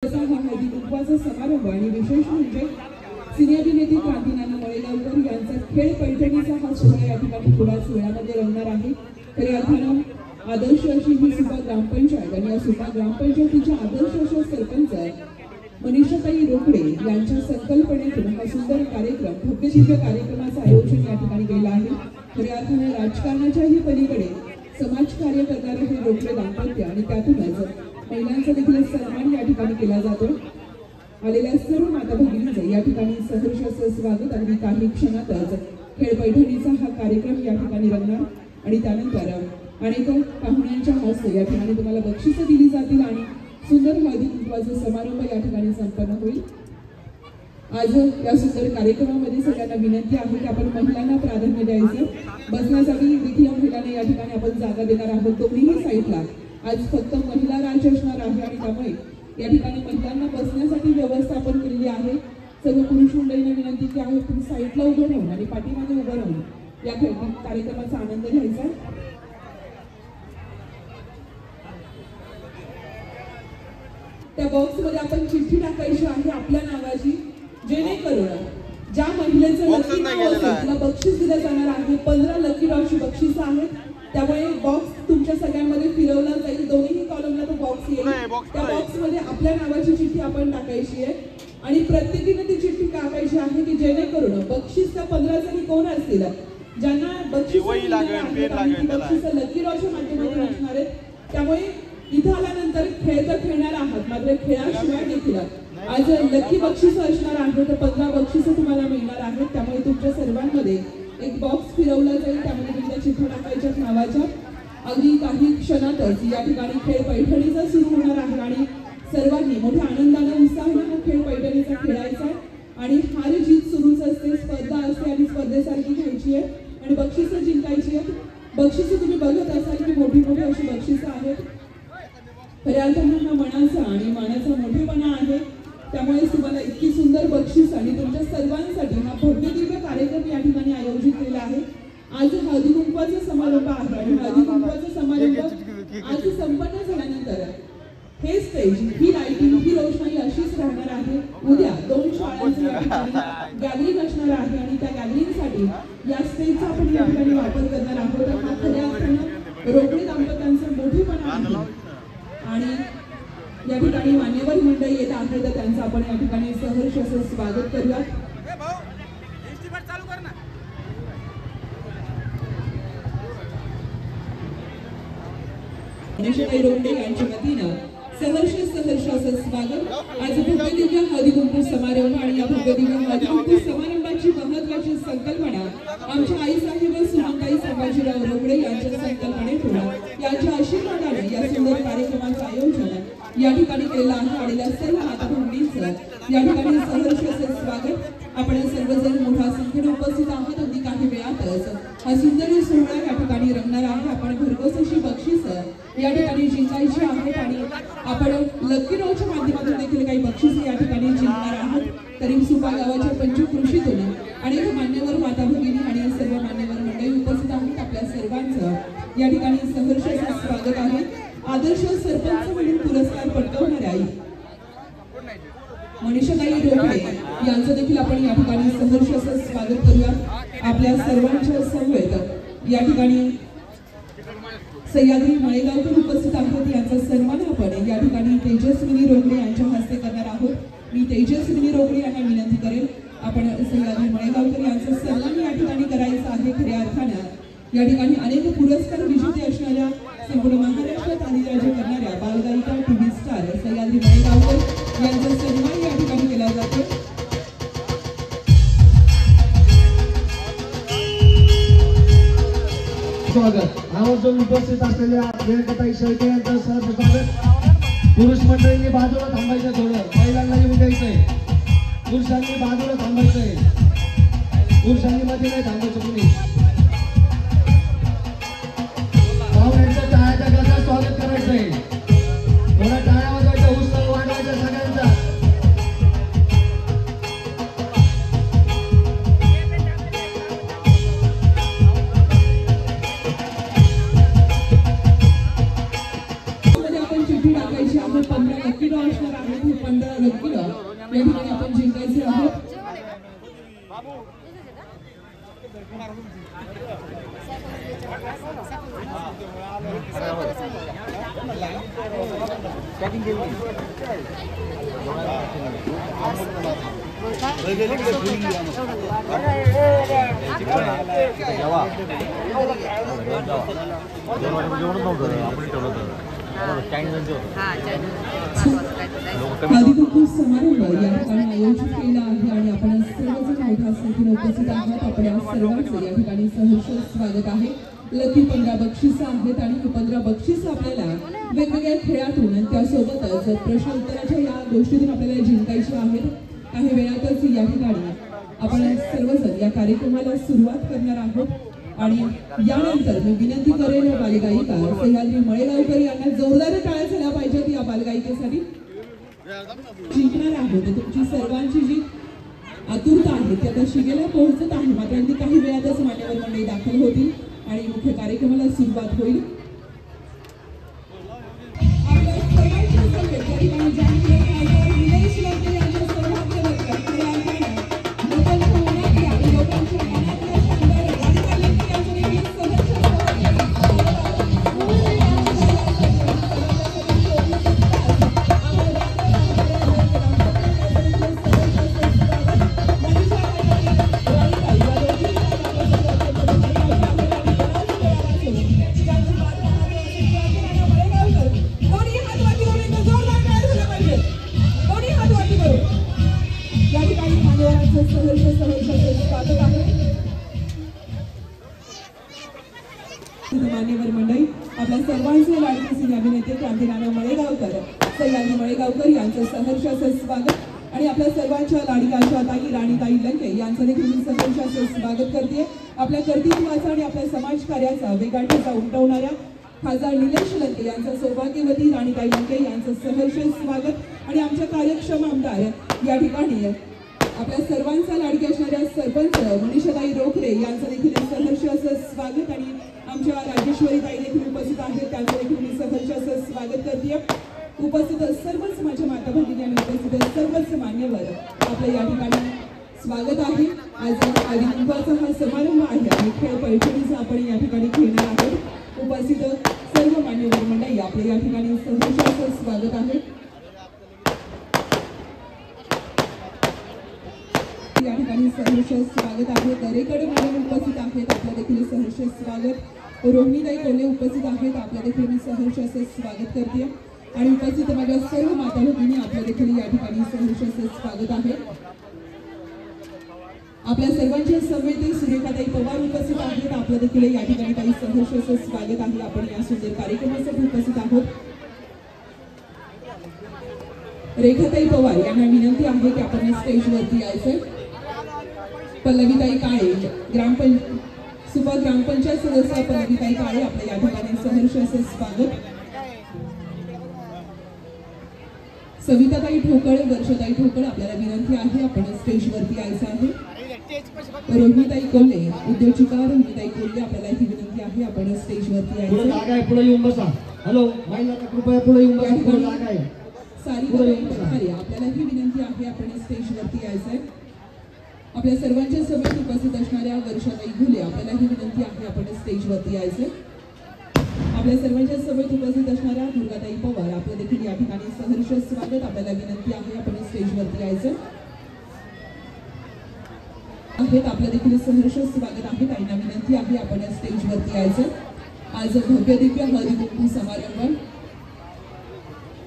हळदी-कुंकवाचा समारंभ आणि विशेष म्हणजे सिनेअभिनेत्री क्रांतीनाना मळेगावकर यांचा खेळ पैठणीचा हा सोहळा या ठिकाणी थोड्याच वेळामध्ये रंगणार आहे। खऱ्या अर्थानं आदर्श अशी ही सुपा ग्रामपंचायत आणि या सुपा ग्रामपंचायतीच्या आदर्श अशा सरपंच मनीषाताई रोकडे यांच्या संकल्पनेतून हा सुंदर कार्यक्रम भव्य दिव्य कार्यक्रमाचं आयोजन या ठिकाणी केलं आहे। खऱ्या अर्थानं राजकारणाच्याही पलीकडे समाजकार्य करणारे हे रोकडे दाम्पत्य आणि त्यातूनच महिलांचा देखील सन्मान या ठिकाणी केला जातो। आलेल्या सर्व माता भगिनींचे या ठिकाणी सहर्ष असं स्वागत आणि काही क्षणातच खेळ पैठणीचा हा कार्यक्रम या ठिकाणी रंगणार आणि त्यानंतर अनेक पाहुण्यांच्या हस्ते या ठिकाणी तुम्हाला बक्षिसं दिली जातील आणि सुंदर हळदी कुंकवाचा समारंभ या ठिकाणी संपन्न होईल। आज या सुंदर कार्यक्रमामध्ये सगळ्यांना विनंती आहे की आपण महिलांना प्राधान्य द्यायचं, बसण्यासाठी देखील महिलांना या ठिकाणी आपण जागा देणार आहोत। दोन्ही साईडला आज फक्त महिला राज्य असणार आहे आणि त्यामुळे या ठिकाणी महिलांना बसण्यासाठी व्यवस्था आपण केलेली आहे। सर्व पुरुष मंडळींना विनंती की आहे तुम्ही साईडला उभं राहून आणि पाठीमागे उभं राहून या कार्यक्रमाचा आनंद घ्यायचा। त्या बॉक्समध्ये आपण चिठ्ठी टाकायची आहे आपल्या नावाची, जेणेकरून ज्या महिलेचं लकी नाव असेल तिला बक्षीस दिलं जाणार आहे। 15 लकी ड्रॉची बक्षिसं आहेत, त्यामुळे बॉक्स तुमच्या सगळ्यांमध्ये फिरवला जाईल। दोन्ही कॉलमला तो बॉक्स येईल, त्या बॉक्समध्ये आपल्या नावाची चिठ्ठी आपण टाकायची आहे आणि प्रत्येकीने ती चिठ्ठी टाकायची आहे की जेणेकरून बक्षीस त्या 15 जणी कोण असतील ज्यांना बक्षीस लकी ड्रॉच्या माध्यमातून असणार आहेत। त्यामुळे इथं आल्यानंतर खेळ तर खेळणार आहात, मात्र खेळाशिवाय देखील आज लकी बक्षीस असणार आहे। तर 15 बक्षिसं तुम्हाला मिळणार आहेत, त्यामुळे तुमच्या सर्वांमध्ये एक बॉक्स फिरवला जाईल, त्यामध्ये तुमच्या चिठ्ठ्या टाकायच्या नावाच्या। अगदी काही क्षणातच या ठिकाणी खेळ पैठणीचा सुरू होणार आहे आणि सर्वांनी मोठ्या आनंदाने उत्साहाने हा खेळ पैठणीचा खेळायचा आणि हार जीत सुरूच असते, स्पर्धा असते आणि स्पर्धेसारखी घ्यायची आहे आणि बक्षिसं जिंकायची आहेत। बक्षिसं तुम्ही बघत असाल की मोठी मोठी अशी बक्षिसं आहेत। खऱ्या अर्थानं हा मनाचा आणि मानाचा मोठेपणा आहे, त्यामुळे तुम्हाला इतकी सुंदर बक्षीस आणि तुमच्या सर्वांसाठी हा भव्य दिव्य कार्यक्रम या ठिकाणी आयोजित केला आहे। आज हळदी कुंकवाचा समारंभ आहे आणि हळदी कुंकवाचा समारंभ आज संपन्न झाल्यानंतर हे स्टेज, ही लाइटिंग, ही रोषणाई अशीच राहणार आहे। उद्या 2 शाळांचं या ठिकाणी गॅदरिंग असणार आहे आणि त्या गॅदरिंगसाठी या स्टेजचा आपण या ठिकाणी वापर करणार आहोत। हा खऱ्या अर्थानं रोकडे दाम्पत्यांचा मोठेपणा आहे आणि या ठिकाणी मान्यवर मंडळी येत आहेत, तर त्यांचं आपण या ठिकाणी सहर्ष असं स्वागत करूया। मनीषाताई रोकडे यांच्या वतीनं सहर्ष असं स्वागत। आज भव्य दिव्य हळदी कुंकू समारंभ आणि या भव्य दिव्य हळदी कुंकू समारंभाची महत्त्वाची संकल्पना आमच्या आईसाहेब सुमनताई संभाजीराव रोकडे यांच्या संकल्पनेतून यांच्या आशीर्वादाने या सुंदर कार्यक्रमाचं आयोजन या ठिकाणी केलेलं आहे। आलेल्या सर्व माता भगिनींचं या ठिकाणी सहर्ष असं स्वागत। आपण सर्वजण मोठ्या संख्येने उपस्थित आहात। अगदी काही वेळातच हा सुंदर सोहळा या ठिकाणी रंगणार आहे। आपण भरघोस अशी बक्षिसं या ठिकाणी जिंकायची आहेत आणि आपण लकी ड्रॉच्या माध्यमातून देखील काही बक्षिसं या ठिकाणी जिंकणार आहोत। तरी सुपा गावाच्या पंचकृषीतून अनेक मान्यवर माता भगिनी आणि सर्व मान्यवर मंडळी उपस्थित आहेत। आपल्या सर्वांचं या ठिकाणी सहर्ष असं स्वागत आहे। आदर्श सरपंच म्हणून पुरस्कार पटकावणाऱ्या मनीषाताई रोकडे यांचं देखील आपण या ठिकाणी सहर्ष असं स्वागत करूया। आपल्या सर्वांच्या समवेत या ठिकाणी सह्याद्री मळेगावकर उपस्थित आहेत, यांचा सन्मान आपण या ठिकाणी तेजस्विनी रोकडे यांच्या हस्ते करणार आहोत। मी तेजस्विनी रोकडे यांना विनंती करेन, आपण सह्याद्री मळेगावकर यांचा सन्मान या ठिकाणी करायचा आहे। खऱ्या अर्थानं या ठिकाणी अनेक पुरस्कार विजेते असणाऱ्या, संपूर्ण महाराष्ट्रात अधिराज्य करणाऱ्या बालगायिका टीव्ही स्टार सह्याद्री मळेगावकर यांचा सन्मान या ठिकाणी केला जातो। स्वागत आवर्जून उपस्थित असलेल्या वेंकटाई शेळके यांचं सहर्ष स्वागत। पुरुष मंडळींनी बाजूला थांबायचं, थोडं महिलांना येऊन द्यायचंय। पुरुषांनी बाजूला थांबायचंय, पुरुषांनी मध्ये नाही थांबायचं कुणी। पाहुण्यांच्या टाळ्याच्या गजरात स्वागत करायचंय, थोडा टाळ्या वाजवायचा, उत्सव वाढवायचा सगळ्यांचा। आपण चिठ्ठी टाकायची आहे, 15 लकी ड्रॉ असणार आहे। 15 लकी ड्रॉ या ठिकाणी आपण जिंकायचे आहोत. हळदीकुंकू समारंभ या ठिकाणी आयोजित केला आहे आणि आपण सर्वजण मोठ्या संख्येने उपस्थित आहात. आपण सर्वांचे या ठिकाणी सहर्ष स्वागत आहे. लकी 15 बक्षिसं आहेत आणि ही 15 बक्षिसं आपल्याला वेगवेगळ्या खेळातून आणि त्यासोबतच प्रश्न उत्तराच्या या गोष्टीतून आपल्याला जिंकायची आहेत. काही वेळातच या ठिकाणी आपण सर्वजण या कार्यक्रमाला सुरुवात करणार आहोत आणि यानंतर मी विनंती करेन बालगायिका सह्याद्री मळेगावकर यांना जोरदार टाळ्या झाल्या पाहिजेत या बालगायिकेसाठी. जिंकणार आहोत तुमची सर्वांची जी आतुरता आहे ती आता शिगेला पोहोचत आहे. मात्र अगदी काही वेळातच मान्यवर मंडळी दाखल होतील आणि मुख्य कार्यक्रमाला सुरुवात होईल. आपल्या सर्वांच्या समवेत या ठिकाणी जाणीव खासदार निलेश लंके यांच्या सौभाग्यवती खऱ्या अर्थाने लोकांच्या मनातल्या आणि लोकांच्या मनातल्या शानदार राधिका लंके यांचं देखील सहर्ष मान्यवर मंडळी आपल्या सर्वांचे लाडके सिने अभिनेते क्रांतीनाना मळेगावकर सह्याद्री मळेगावकर यांचं सहर्ष असं स्वागत आणि आपल्या सर्वांच्या लाडक्या आशाताई राणीताई लंके यांचं देखील मी सहर्ष असं स्वागत करते. आपल्या कर्तृत्वाचा आणि आपल्या समाजकार्याचा वेगाठीचा उमटवणाऱ्या खासदार निलेश लंके यांचं सौभाग्यवती राणीताई लंके यांचं सहर्ष स्वागत आणि आमच्या कार्यक्षम आमदार या ठिकाणी आपल्या सर्वांचा लाडकी असणाऱ्या सरपंच मनीषाताई रोखरे यांचं देखील सहर्ष असं स्वागत आणि आमच्या राजेश्वरीताई देखील उपस्थित आहेत त्यांचं देखील मी सहर्ष असं स्वागत करते. उपस्थित सर्वच माझ्या माता भगिनी आणि उपस्थित सर्वच मान्यवर आपलं या ठिकाणी स्वागत आहे. आज हळदीकुंकवाचा हा समारंभ आहे आणि खेळ पैठणीचा आपण या ठिकाणी खेळणार आहोत. उपस्थित सर्व मान्यवर मंडळी आपलं या ठिकाणी सहर्ष असं स्वागत आहे. या ठिकाणी सहर्ष स्वागत आहे. दरेकडे मॅडम उपस्थित आहेत आपलं देखील सहर्ष स्वागत. रोहिणीताई कोल्हे उपस्थित आहेत आपलं देखील मी सहर्ष असे स्वागत करते आणि उपस्थित माझ्या सर्व माता भगिनी आपलं देखील या ठिकाणी सहर्ष असे स्वागत आहे. आपल्या सर्वांच्या समवेत सुरेखाताई पवार उपस्थित आहेत आपलं देखील या ठिकाणी काही सहर्ष असे स्वागत आहे. आपण या सुंदर कार्यक्रमासाठी उपस्थित आहोत. रेखाताई पवार यांना विनंती आहे की आपण स्टेजवरती यायचं. पल्लवीताई काळे सुपा ग्रामपंचायत सदस्य पल्लवीताई काळे आपल्या या ठिकाणी सहर्ष असे स्वागत. सविताताई ठोकळ वर्षाताई ठोकळ आपल्याला विनंती आहे आपण स्टेजवरती यायचं आहे. रोहिणीताई कोल्हे उद्योजिका रोहिणीताई कोल्हे आपल्याला ही विनंती आहे आपण स्टेजवरती यायचं. पुढे येऊन बसा. हॅलो महिला कृपया पुढे येऊन बसा. सारिका पठारे आपल्याला ही विनंती आहे आपण स्टेजवरती यायचं आहे. आपल्या सर्वांच्या सभेत उपस्थित असणाऱ्या वर्षाताई घुले आपल्याला ही विनंती आहे आपण स्टेजवरती यायचं. आपल्या सर्वांच्या सभेत उपस्थित असणाऱ्या दुर्गाताई पवार आपलं देखील या ठिकाणी सहर्ष स्वागत. आपल्याला विनंती आहे आपण स्टेजवरती यायचं. आपलं देखील सहर्ष स्वागत आहे. ताईंना विनंती आहे आपण स्टेजवरती यायचं. आज भव्य दिव्य हळदीकुंकू समारंभ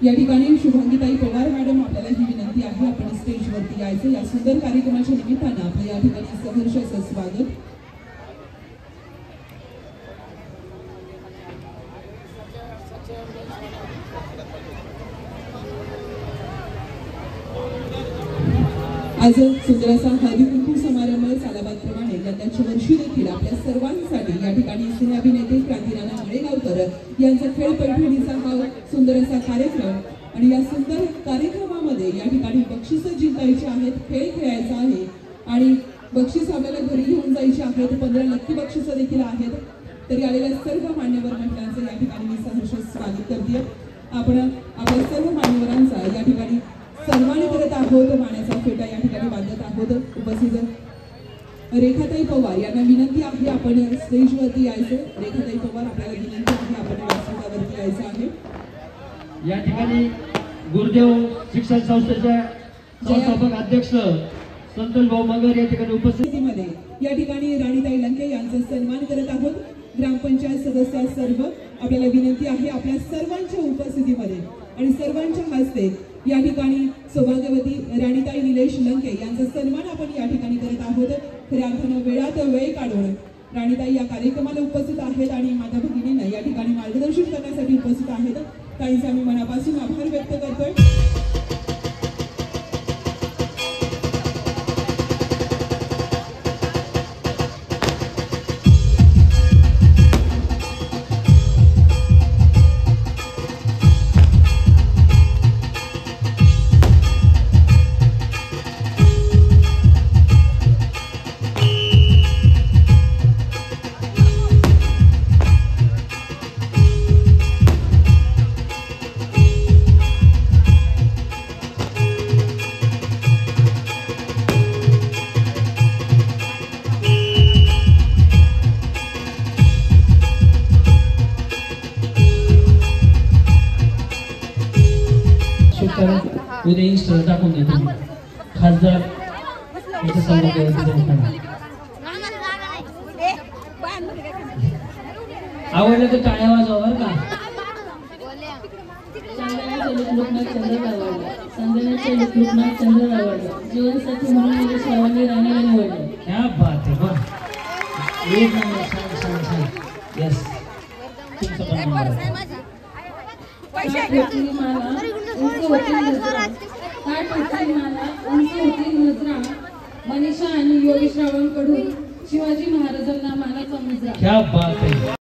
या ठिकाणी शुभांगीताई पवार मॅडम आपल्याला ही विनंती आहे आपण स्टेजवरती यायचं. या सुंदर कार्यक्रमाच्या निमित्तानं आपलं या ठिकाणी सहर्ष असं स्वागत. आज सुंदर असा हळदीकुंकू समारंभ सालाबादप्रमाणे यंदाच्या वर्षी देखील आपल्या सर्वांसाठी या ठिकाणी सिने अभिनेते क्रांतीनाना मळेगावकर यांचा खेळ पैठणीचा हा सुंदर असा कार्यक्रम आणि या सुंदर कार्यक्रमामध्ये या ठिकाणी बक्षिसं जिंकायची आहेत, खेळ खेळायचा आहे आणि बक्षीस आपल्याला घरी घेऊन जायची आहेत. 15 लकी बक्षिसं देखील आहेत. तरी आलेल्या सर्व मान्यवर मंडळांचं या ठिकाणी मी सहर्ष स्वागत करते. आपण आपल्या सर्व मान्यवरांचा या ठिकाणी सन्मान करत आहोत. मानाचा फेटा या ठिकाणी बांधत आहोत. उपस्थित रेखाताई पवार यांना विनंती आहे आपण स्टेजवरती यायचं. रेखाताई पवार आपल्याला विनंती आहे आपण व्यासपीठावरती यायचं आहे. या ठिकाणी गुरुदेव शिक्षण संस्थेचे संस्थापक अध्यक्ष संतोष भाऊ मगर या ठिकाणी उपस्थितीमध्ये या ठिकाणी राणीताई लंके यांचा सन्मान करत आहोत. ग्रामपंचायत सदस्य सर्व आपल्याला विनंती आहे आपल्या सर्वांच्या उपस्थितीमध्ये आणि सर्वांच्या हस्ते या ठिकाणी सौभाग्यवती राणीताई निलेश लंके यांचा सन्मान आपण या ठिकाणी करत आहोत. खऱ्या अर्थानं वेळात वेळ काढून राणीताई या कार्यक्रमाला उपस्थित आहेत आणि माझ्या भगिनींना या ठिकाणी मार्गदर्शन करण्यासाठी उपस्थित आहेत. ताईंचे आम्ही मनापासून आभार व्यक्त करतोय. उद्या इंस्टा टाकून देतो खासदार आवडलं तर टाळ्या वाजवा बरं का. लोकनाथ चंद्र आवडला जीवनसाथी म्हणून सर्वांनी राहण्याला निवडलं. क्या बात आहे बरं. एक नंबर. छान. यस तुमचं पण मनीषा आणि योगेश रावांकडून शिवाजी महाराजांना मानाचा मुजरा. क्या बात आहे.